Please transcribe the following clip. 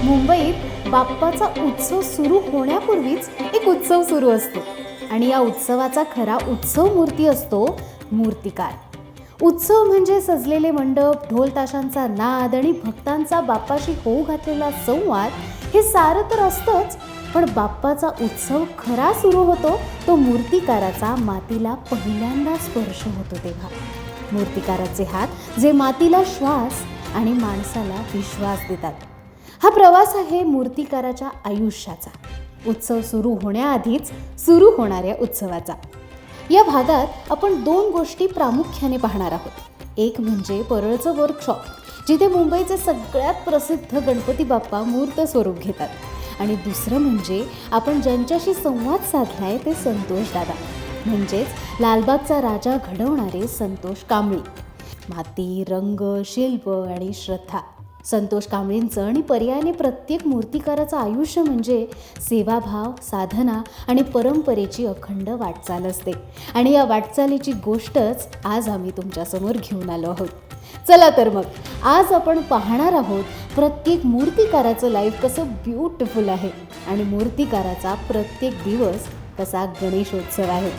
मुंबईत बाप्पाचा उत्सव सुरू होण्यापूर्वीच एक उत्सव सुरू असतो आणि या उत्सवाचा खरा उत्सव मूर्ती असतो मूर्तिकार. उत्सव म्हणजे सजलेले मंडप, ढोल ताशांचा नाद आणि भक्तांचा बाप्पाशी होऊ घातलेला संवाद. हे सारं तर असतंच, पण बाप्पाचा उत्सव खरा सुरू होतो तो मूर्तिकाराचा मातीला पहिल्यांदा स्पर्श होतो तेव्हा. मूर्तिकाराचे हात जे मातीला श्वास आणि माणसाला विश्वास देतात. हा प्रवास आहे मूर्तिकाराच्या आयुष्याचा, उत्सव सुरू होण्याआधीच सुरू होणाऱ्या उत्सवाचा. या भागात आपण 2 गोष्टी प्रामुख्याने पाहणार आहोत. एक म्हणजे परळचं वर्कशॉप, जिथे मुंबईचे सगळ्यात प्रसिद्ध गणपती बाप्पा मूर्त स्वरूप घेतात, आणि दुसरं म्हणजे आपण ज्यांच्याशी संवाद साधलाय ते संतोष दादा, म्हणजेच लालबागचा राजा घडवणारे संतोष कांबळी. माती, रंग, शिल्प आणि श्रद्धा. संतोष कांबळींचं आणि पर्यायाने प्रत्येक मूर्तिकाराचं आयुष्य म्हणजे सेवाभाव, साधना आणि परंपरेची अखंड वाटचाल असते. आणि या वाटचालीची गोष्टच आज आम्ही तुमच्यासमोर घेऊन आलो आहोत. चला तर मग आज आपण पाहणार आहोत प्रत्येक मूर्तिकाराचं लाईफ कसं ब्युटिफुल आहे आणि मूर्तिकाराचा प्रत्येक दिवस कसा गणेशोत्सव आहे.